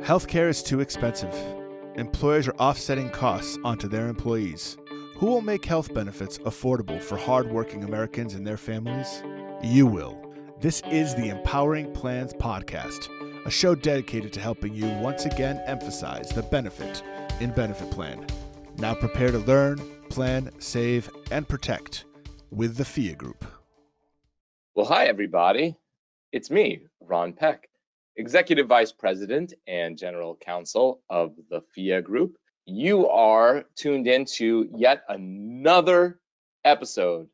Healthcare is too expensive. Employers are offsetting costs onto their employees. Who will make health benefits affordable for hardworking Americans and their families? You will. This is the Empowering Plans Podcast, a show dedicated to helping you once again emphasize the benefit in benefit plan. Now prepare to learn, plan, save, and protect with the FIA Group. Well, hi, everybody. It's me, Ron Peck, Executive Vice President and General Counsel of the FIA Group. You are tuned into yet another episode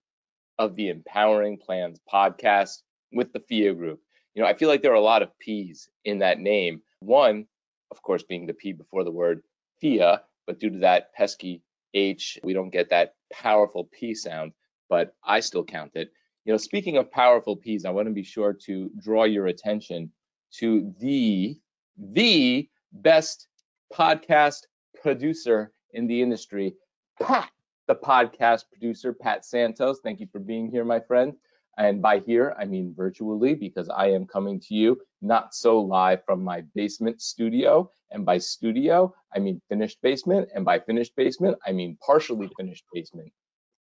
of the Empowering Plans Podcast with the FIA Group. You know, I feel like there are a lot of P's in that name. One, of course, being the P before the word FIA, but due to that pesky H, we don't get that powerful P sound, but I still count it. You know, speaking of powerful P's, I want to be sure to draw your attention to the best podcast producer in the industry, Pat, the podcast producer, Pat Santos. Thank you for being here, my friend. And by here, I mean virtually, because I am coming to you not so live from my basement studio. And by studio, I mean finished basement. And by finished basement, I mean partially finished basement.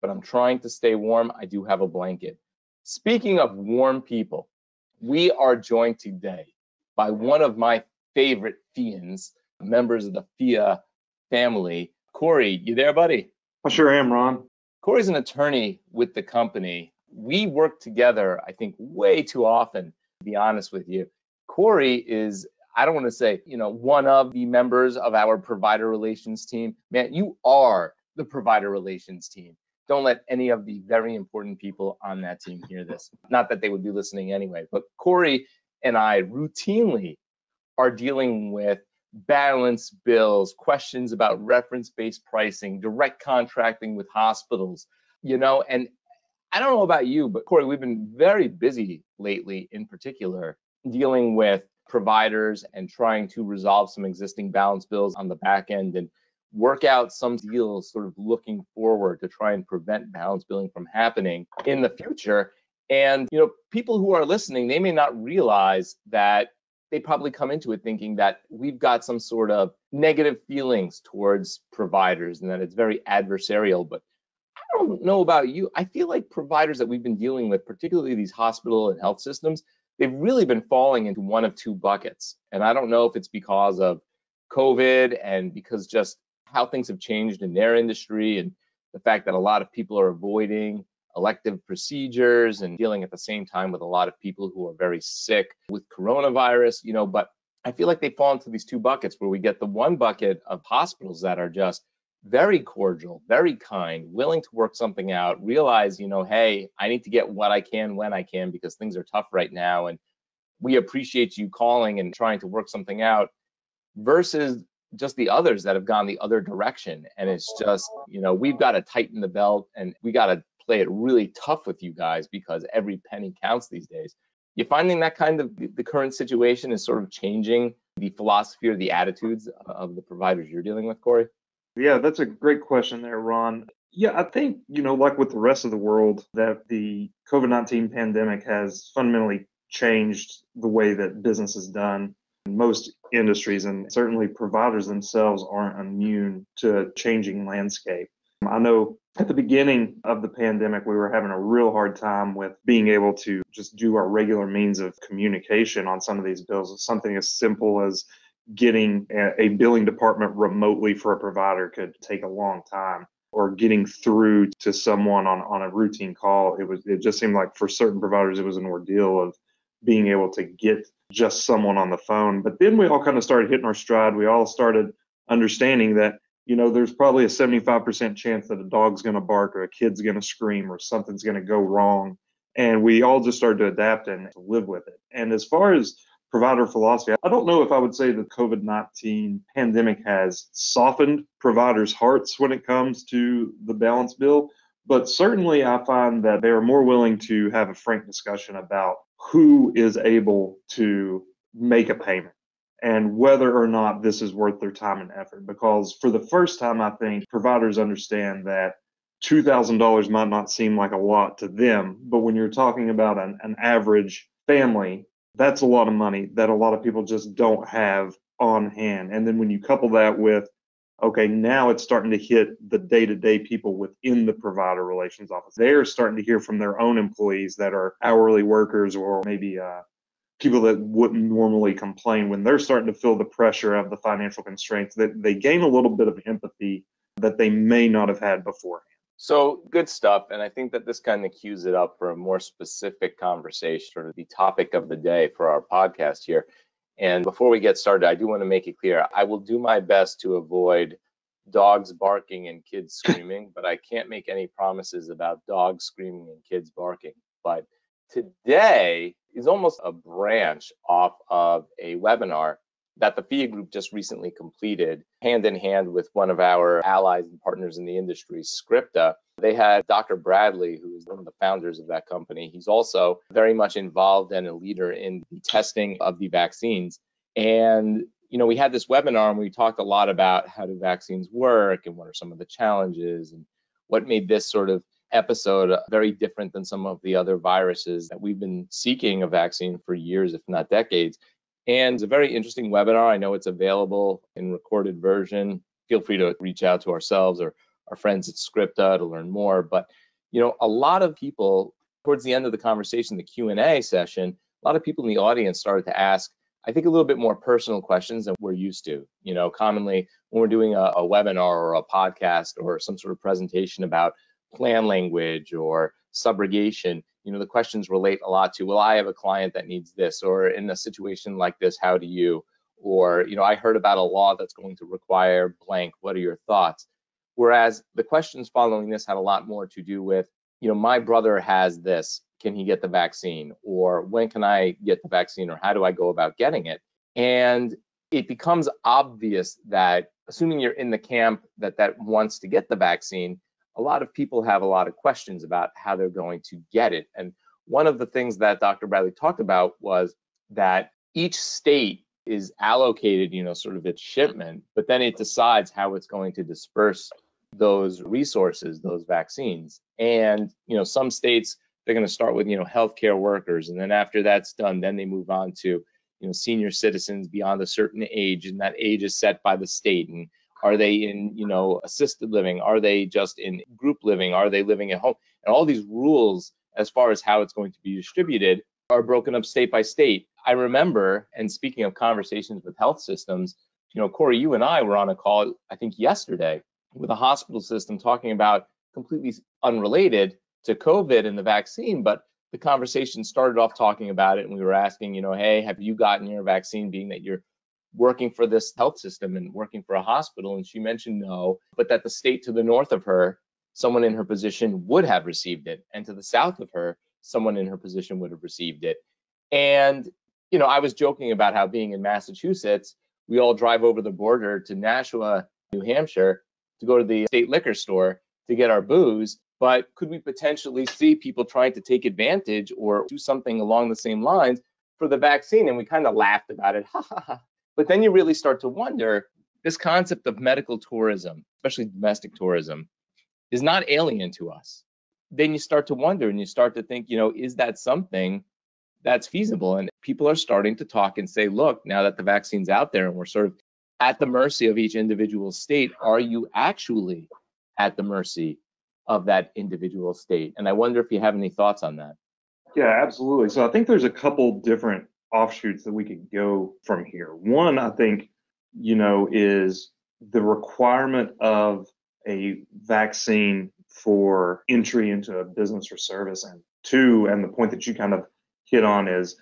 But I'm trying to stay warm. I do have a blanket. Speaking of warm people, we are joined today by one of my favorite FIANs, members of the FIA family. Corey, you there, buddy? I sure am, Ron. Corey's an attorney with the company. We work together, I think, way too often, to be honest with you. Corey is, I don't want to say, one of the members of our provider relations team. Man, you are the provider relations team. Don't let any of the very important people on that team hear this. Not that they would be listening anyway, but Corey and I routinely are dealing with balance bills, questions about reference-based pricing, direct contracting with hospitals, and I don't know about you, but Corey, we've been very busy lately, in particular, dealing with providers and trying to resolve some existing balance bills on the back end and work out some deals sort of looking forward to try and prevent balance billing from happening in the future. And, people who are listening, they may not realize that they probably come into it thinking that we've got some sort of negative feelings towards providers and that it's very adversarial. But I don't know about you. I feel like providers that we've been dealing with, particularly these hospital and health systems, they've really been falling into one of two buckets. And I don't know if it's because of COVID and because just how things have changed in their industry and the fact that a lot of people are avoiding elective procedures and dealing at the same time with a lot of people who are very sick with coronavirus, but I feel like they fall into these two buckets where we get the one bucket of hospitals that are just very cordial, very kind, willing to work something out, realize, hey, I need to get what I can when I can because things are tough right now. And we appreciate you calling and trying to work something out versus just the others that have gone the other direction. And it's just, we've got to tighten the belt and we got to play it really tough with you guys because every penny counts these days. You're finding that kind of the current situation is sort of changing the philosophy or the attitudes of the providers you're dealing with, Corey? Yeah, that's a great question there, Ron. Yeah, I think, like with the rest of the world, that the COVID-19 pandemic has fundamentally changed the way that business is done in most industries, and certainly providers themselves aren't immune to a changing landscape. I know at the beginning of the pandemic, we were having a real hard time with being able to just do our regular means of communication on some of these bills. Something as simple as getting a billing department remotely for a provider could take a long time, or getting through to someone on a routine call. It just seemed like for certain providers, it was an ordeal of being able to get just someone on the phone. But then we all kind of started hitting our stride. We all started understanding that, there's probably a 75% chance that a dog's going to bark or a kid's going to scream or something's going to go wrong. And we all just started to adapt and to live with it. And as far as provider philosophy, I don't know if I would say the COVID-19 pandemic has softened providers' hearts when it comes to the balance bill, but certainly I find that they are more willing to have a frank discussion about who is able to make a payment and whether or not this is worth their time and effort. Because for the first time, I think providers understand that $2,000 might not seem like a lot to them, but when you're talking about an average family, that's a lot of money that a lot of people just don't have on hand. And then when you couple that with, okay, now it's starting to hit the day-to-day people within the provider relations office. They're starting to hear from their own employees that are hourly workers or maybe people that wouldn't normally complain. When they're starting to feel the pressure of the financial constraints, that they gain a little bit of empathy that they may not have had before. So good stuff. And I think that this kind of cues it up for a more specific conversation, sort of the topic of the day for our podcast here. And before we get started, I do want to make it clear, I will do my best to avoid dogs barking and kids screaming, but I can't make any promises about dogs screaming and kids barking. But today is almost a branch off of a webinar that the FIA Group just recently completed, hand in hand with one of our allies and partners in the industry, Scripta. They had Dr. Bradley, who is one of the founders of that company. He's also very much involved and a leader in the testing of the vaccines. And, we had this webinar and we talked a lot about how do vaccines work and what are some of the challenges and what made this sort of episode very different than some of the other viruses that we've been seeking a vaccine for years, if not decades. And it's a very interesting webinar. I know it's available in recorded version. Feel free to reach out to ourselves or our friends at Scripta to learn more. But, a lot of people, towards the end of the conversation, the Q&A session, a lot of people in the audience started to ask, I think, a little bit more personal questions than we're used to. Commonly when we're doing a webinar or a podcast or some sort of presentation about plan language or subrogation, the questions relate a lot to, well, I have a client that needs this, or in a situation like this, how do you, or, I heard about a law that's going to require blank, what are your thoughts? Whereas the questions following this had a lot more to do with, my brother has this, can he get the vaccine? Or when can I get the vaccine? Or how do I go about getting it? And it becomes obvious that, assuming you're in the camp that wants to get the vaccine, a lot of people have a lot of questions about how they're going to get it. And one of the things that Dr. Bradley talked about was that each state is allocated, sort of its shipment, but then it decides how it's going to disperse those resources, those vaccines. And, some states, they're going to start with, healthcare workers. And then after that's done, then they move on to, senior citizens beyond a certain age. And that age is set by the state. And are they in, assisted living? Are they just in group living? Are they living at home? And all these rules, as far as how it's going to be distributed, are broken up state by state. I remember, and speaking of conversations with health systems, Corey, you and I were on a call, I think yesterday, with a hospital system talking about completely unrelated to COVID and the vaccine, but the conversation started off talking about it, and we were asking, hey, have you gotten your vaccine, being that you're working for this health system and working for a hospital? And she mentioned no, but that the state to the north of her, someone in her position would have received it. And to the south of her, someone in her position would have received it. And, I was joking about how, being in Massachusetts, we all drive over the border to Nashua, New Hampshire, to go to the state liquor store to get our booze. But could we potentially see people trying to take advantage or do something along the same lines for the vaccine? And we kind of laughed about it. Ha ha ha. But then you really start to wonder, this concept of medical tourism, especially domestic tourism, is not alien to us. Then you start to wonder and you start to think, is that something that's feasible? And people are starting to talk and say, look, now that the vaccine's out there and we're sort of at the mercy of each individual state, are you actually at the mercy of that individual state? And I wonder if you have any thoughts on that. Yeah, absolutely. So I think there's a couple different offshoots that we could go from here. One, I think, is the requirement of a vaccine for entry into a business or service. And two, and the point that you kind of hit on, is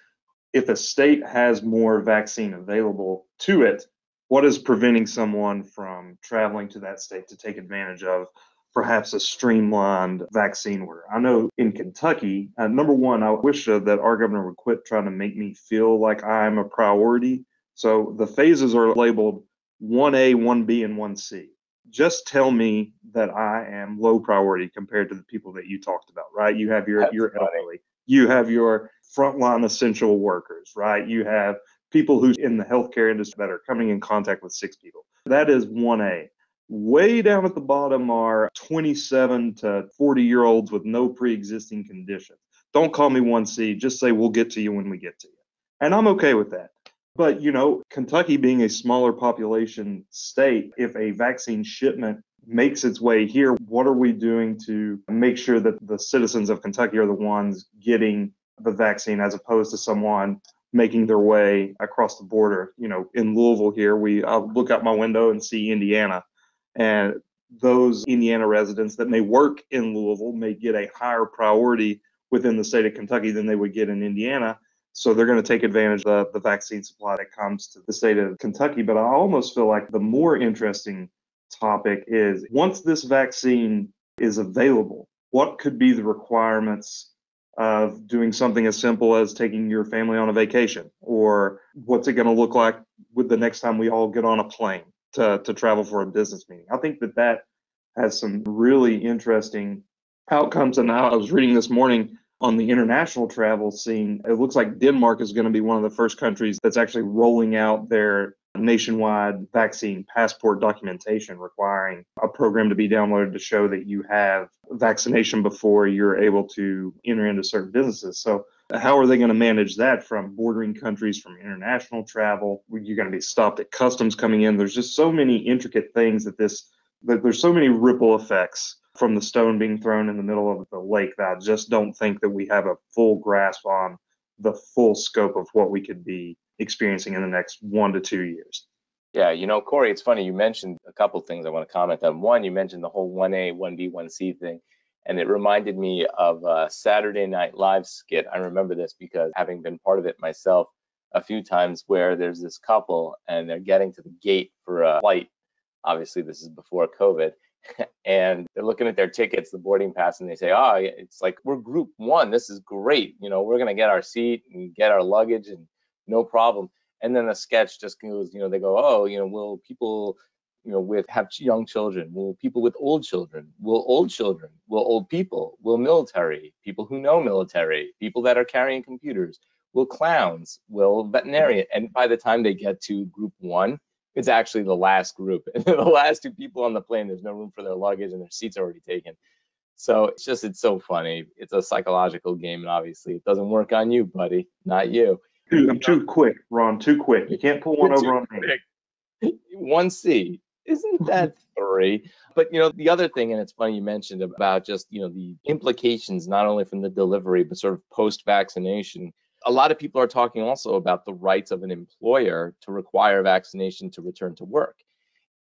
if a state has more vaccine available to it, what is preventing someone from traveling to that state to take advantage of perhaps a streamlined vaccine order? I know in Kentucky, number one, I wish that our governor would quit trying to make me feel like I'm a priority. So the phases are labeled 1A, 1B, and 1C. Just tell me that I am low priority compared to the people that you talked about, right? You have your elderly, you have your frontline essential workers, right? You have people who's in the healthcare industry that are coming in contact with sick people. That is 1A. Way down at the bottom are 27 to 40-year-olds with no pre-existing conditions. Don't call me 1C. Just say we'll get to you when we get to you. And I'm okay with that. But, Kentucky being a smaller population state, if a vaccine shipment makes its way here, what are we doing to make sure that the citizens of Kentucky are the ones getting the vaccine as opposed to someone making their way across the border? In Louisville here, I look out my window and see Indiana, and those Indiana residents that may work in Louisville may get a higher priority within the state of Kentucky than they would get in Indiana. So they're going to take advantage of the vaccine supply that comes to the state of Kentucky. But I almost feel like the more interesting topic is, once this vaccine is available, what could be the requirements of doing something as simple as taking your family on a vacation? Or what's it going to look like with the next time we all get on a plane to travel for a business meeting? I think that has some really interesting outcomes. And I was reading this morning on the international travel scene, it looks like Denmark is going to be one of the first countries that's actually rolling out their nationwide vaccine passport documentation, requiring a program to be downloaded to show that you have vaccination before you're able to enter into certain businesses. So how are they going to manage that from bordering countries, from international travel? You're going to be stopped at customs coming in. There's just so many intricate things that there's so many ripple effects from the stone being thrown in the middle of the lake that I just don't think that we have a full grasp on the full scope of what we could be experiencing in the next 1 to 2 years. Yeah, Corey, it's funny. You mentioned a couple things I want to comment on. One, you mentioned the whole 1A, 1B, 1C thing, and it reminded me of a Saturday Night Live skit. I remember this because having been part of it myself a few times, where there's this couple and they're getting to the gate for a flight. Obviously, this is before COVID. And they're looking at their tickets, the boarding pass, and they say, "Oh, it's like we're group one. This is great. We're going to get our seat and get our luggage and no problem." And then the sketch just goes, they go, "Oh, will people, have young children? Will people with old children? Will old children? Will old people? Will military? People who know military? People that are carrying computers? Will clowns? Will veterinarian?" And by the time they get to group one, it's actually the last group. And the last two people on the plane, there's no room for their luggage and their seats are already taken. So it's so funny. It's a psychological game, and obviously it doesn't work on you, buddy. Not you. I'm too quick, Ron, too quick. You can't pull one over on me. 1C. Isn't that 3? But the other thing, and it's funny you mentioned about just the implications not only from the delivery but sort of post-vaccination. A lot of people are talking also about the rights of an employer to require vaccination to return to work.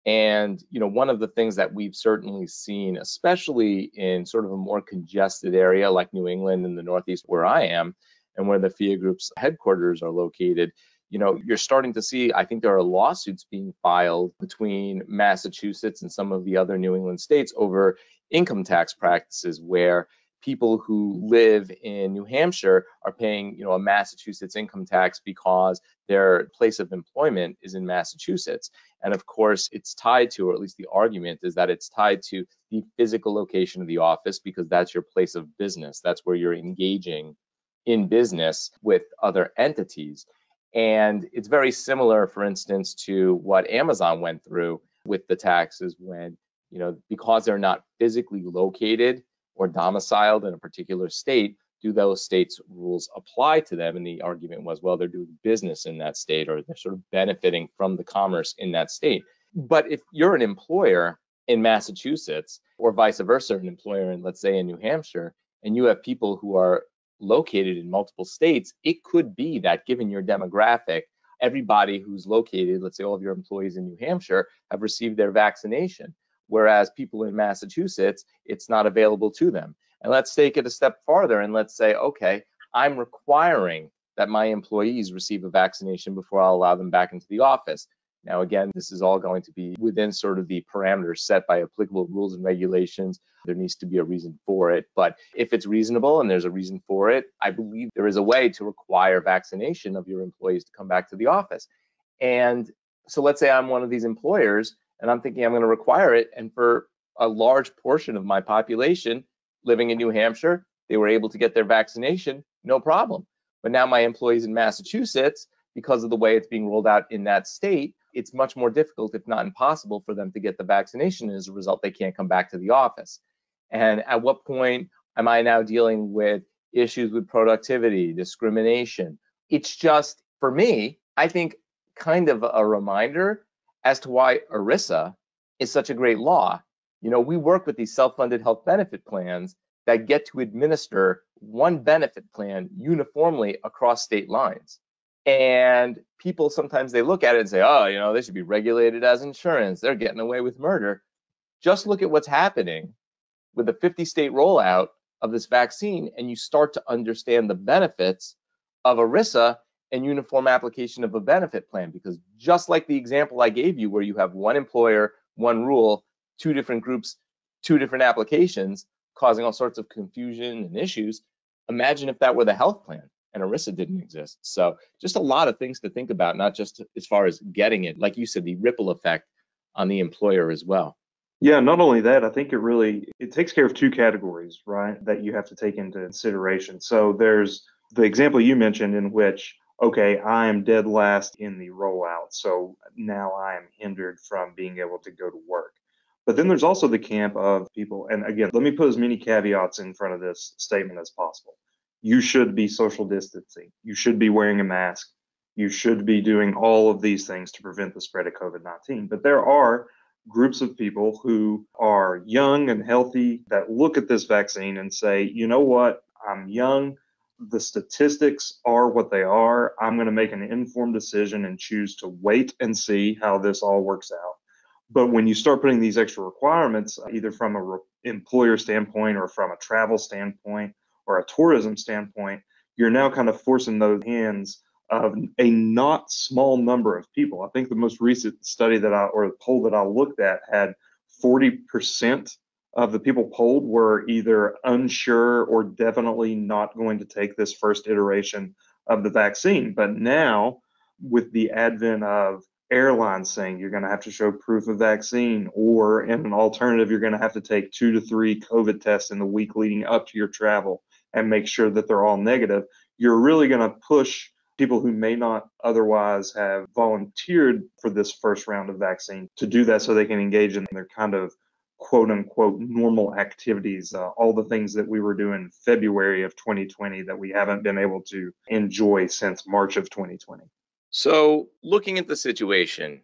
And one of the things that we've certainly seen, especially in sort of a more congested area like New England and the Northeast where I am, and where the FIA Group's headquarters are located, you're starting to see, I think there are lawsuits being filed between Massachusetts and some of the other New England states over income tax practices, where people who live in New Hampshire are paying, a Massachusetts income tax because their place of employment is in Massachusetts. And of course, it's tied to, or at least the argument is that it's tied to the physical location of the office, because that's your place of business. That's where you're engaging in business with other entities. And it's very similar, for instance, to what Amazon went through with the taxes when, because they're not physically located or domiciled in a particular state, do those states' rules apply to them? And the argument was, well, they're doing business in that state, or they're sort of benefiting from the commerce in that state. But if you're an employer in Massachusetts, or vice versa, an employer in, let's say, in New Hampshire, and you have people who are located in multiple states, it could be that, given your demographic, everybody who's located, let's say all of your employees in New Hampshire, have received their vaccination, whereas people in Massachusetts, it's not available to them. And let's take it a step farther and let's say, okay, I'm requiring that my employees receive a vaccination before I'll allow them back into the office. Now, again, this is all going to be within sort of the parameters set by applicable rules and regulations. There needs to be a reason for it. But if it's reasonable and there's a reason for it, I believe there is a way to require vaccination of your employees to come back to the office. And so let's say I'm one of these employers and I'm thinking I'm going to require it. And for a large portion of my population living in New Hampshire, they were able to get their vaccination, no problem. But now my employees in Massachusetts, because of the way it's being rolled out in that state, it's much more difficult, if not impossible, for them to get the vaccination. And as a result, they can't come back to the office. And at what point am I now dealing with issues with productivity, discrimination? It's just, for me, I think kind of a reminder as to why ERISA is such a great law. We work with these self-funded health benefit plans that get to administer one benefit plan uniformly across state lines. And people sometimes they look at it and say, oh, they should be regulated as insurance. They're getting away with murder. Just look at what's happening with the 50-state rollout of this vaccine, and you start to understand the benefits of ERISA and uniform application of a benefit plan. Because just like the example I gave you, where you have one employer, one rule, two different groups, two different applications, causing all sorts of confusion and issues, imagine if that were the health plan and ERISA didn't exist. So just a lot of things to think about, not just as far as getting it, like you said, the ripple effect on the employer as well. Yeah, not only that, I think it takes care of two categories, right, that you have to take into consideration. So there's the example you mentioned in which, okay, I am dead last in the rollout, so now I am hindered from being able to go to work. But then there's also the camp of people, and again, let me put as many caveats in front of this statement as possible. You should be social distancing. You should be wearing a mask. You should be doing all of these things to prevent the spread of COVID-19. But there are groups of people who are young and healthy that look at this vaccine and say, you know what, I'm young. The statistics are what they are. I'm going to make an informed decision and choose to wait and see how this all works out. But when you start putting these extra requirements, either from an employer standpoint or from a travel standpoint or a tourism standpoint, you're now kind of forcing those hands of a not small number of people. I think the most recent study or poll that I looked at had 40% of the people polled were either unsure or definitely not going to take this first iteration of the vaccine. But now, with the advent of airlines saying you're going to have to show proof of vaccine, or in an alternative, you're going to have to take 2 to 3 COVID tests in the week leading up to your travel and make sure that they're all negative, you're really going to push people who may not otherwise have volunteered for this first round of vaccine to do that so they can engage in their kind of quote unquote normal activities, all the things that we were doing February of 2020 that we haven't been able to enjoy since March of 2020. So looking at the situation,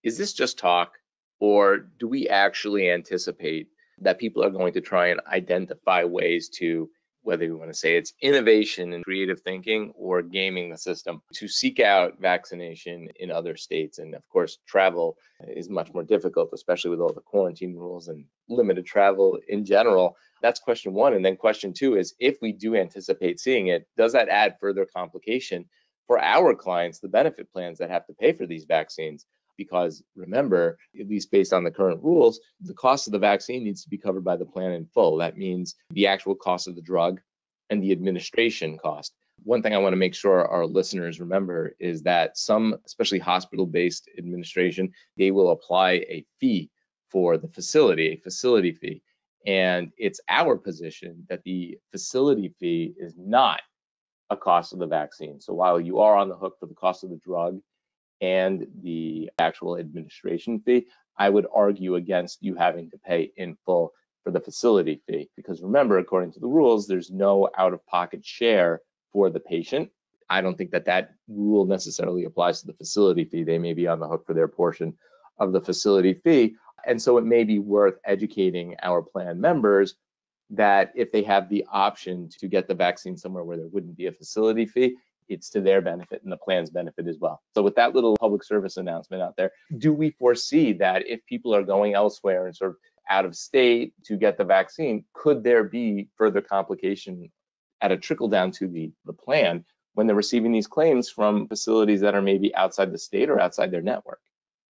is this just talk, or do we actually anticipate that people are going to try and identify ways to, whether you want to say it's innovation and creative thinking or gaming the system, to seek out vaccination in other states? And of course, travel is much more difficult, especially with all the quarantine rules and limited travel in general. That's question one. And then question two is, if we do anticipate seeing it, does that add further complication for our clients, the benefit plans that have to pay for these vaccines? Because remember, at least based on the current rules, the cost of the vaccine needs to be covered by the plan in full. That means the actual cost of the drug and the administration cost. One thing I want to make sure our listeners remember is that some, especially hospital-based administration, they will apply a fee for the facility, a facility fee. And it's our position that the facility fee is not a cost of the vaccine. So while you are on the hook for the cost of the drug and the actual administration fee, I would argue against you having to pay in full for the facility fee. Because remember, according to the rules, there's no out-of-pocket share for the patient. I don't think that rule necessarily applies to the facility fee. They may be on the hook for their portion of the facility fee. And so it may be worth educating our plan members that if they have the option to get the vaccine somewhere where there wouldn't be a facility fee, it's to their benefit and the plan's benefit as well. So with that little public service announcement out there, do we foresee that if people are going elsewhere and sort of out of state to get the vaccine, could there be further complication at a trickle down to the plan when they're receiving these claims from facilities that are maybe outside the state or outside their network?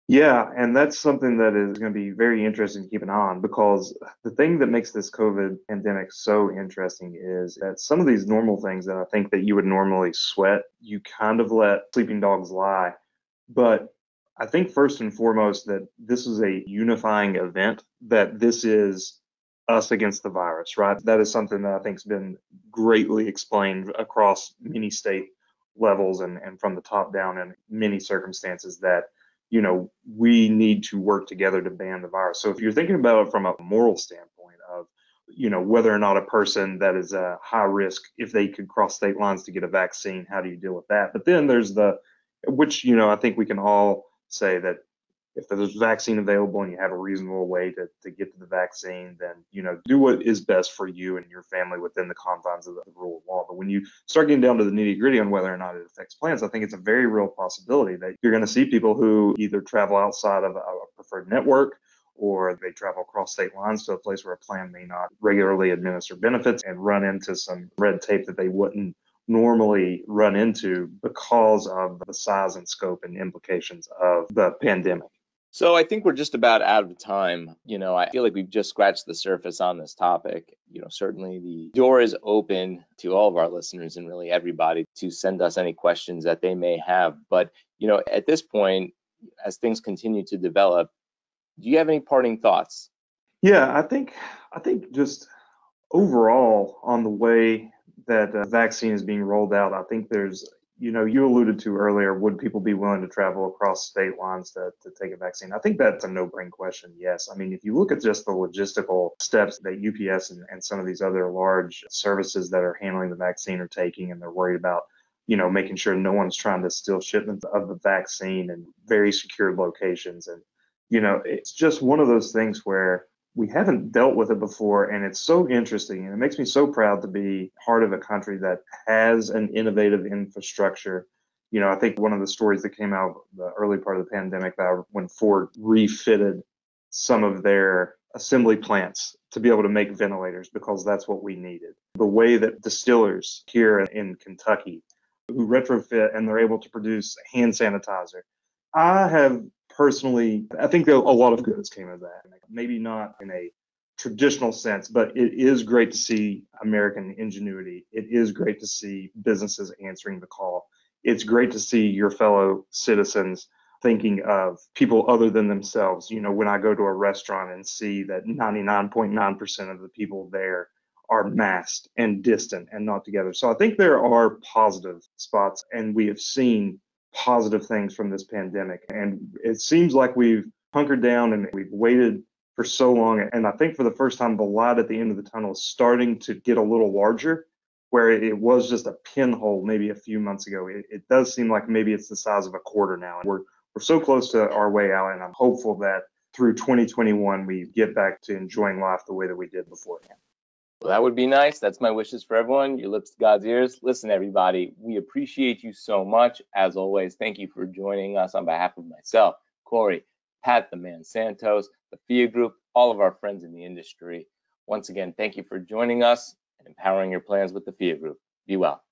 Yeah, and that's something that is going to be very interesting to keep an eye on, because the thing that makes this COVID pandemic so interesting is that some of these normal things that I think that you would normally sweat, you kind of let sleeping dogs lie. But I think first and foremost that this is a unifying event, that this is us against the virus, right? That is something that I think has been greatly explained across many state levels and from the top down in many circumstances, that we need to work together to ban the virus. So if you're thinking about it from a moral standpoint of, whether or not a person that is a high risk, if they could cross state lines to get a vaccine, how do you deal with that? But then there's the which, I think we can all say that if there's vaccine available and you have a reasonable way to get to the vaccine, then, do what is best for you and your family within the confines of the rule of law. But when you start getting down to the nitty gritty on whether or not it affects plans, I think it's a very real possibility that you're going to see people who either travel outside of a preferred network or they travel across state lines to a place where a plan may not regularly administer benefits and run into some red tape that they wouldn't normally run into because of the size and scope and implications of the pandemic. So I think we're just about out of time. I feel like we've just scratched the surface on this topic. Certainly the door is open to all of our listeners and really everybody to send us any questions that they may have. But, at this point, as things continue to develop, do you have any parting thoughts? Yeah, I think just overall on the way that vaccine is being rolled out, I think there's, you alluded to earlier, would people be willing to travel across state lines to take a vaccine? I think that's a no-brainer question. Yes. I mean, if you look at just the logistical steps that UPS and some of these other large services that are handling the vaccine are taking, and they're worried about, making sure no one's trying to steal shipments of the vaccine in very secured locations. And, it's just one of those things where we haven't dealt with it before, and it's so interesting, and it makes me so proud to be part of a country that has an innovative infrastructure. I think one of the stories that came out the early part of the pandemic about when Ford refitted some of their assembly plants to be able to make ventilators because that's what we needed. The way that distillers here in Kentucky who retrofit and they're able to produce hand sanitizer. I think a lot of goods came of that. Maybe not in a traditional sense, but it is great to see American ingenuity. It is great to see businesses answering the call. It's great to see your fellow citizens thinking of people other than themselves. When I go to a restaurant and see that 99.9% of the people there are masked and distant and not together. So I think there are positive spots, and we have seen positive things from this pandemic. And it seems like we've hunkered down and we've waited for so long. And I think for the first time, the light at the end of the tunnel is starting to get a little larger, where it was just a pinhole maybe a few months ago. It does seem like maybe it's the size of a quarter now. And we're so close to our way out. And I'm hopeful that through 2021, we get back to enjoying life the way that we did beforehand. Well, that would be nice. That's my wishes for everyone. Your lips to God's ears. Listen, everybody, we appreciate you so much. As always, thank you for joining us on behalf of myself, Corey, Pat, the man Santos, the FIA Group, all of our friends in the industry. Once again, thank you for joining us and empowering your plans with the FIA Group. Be well.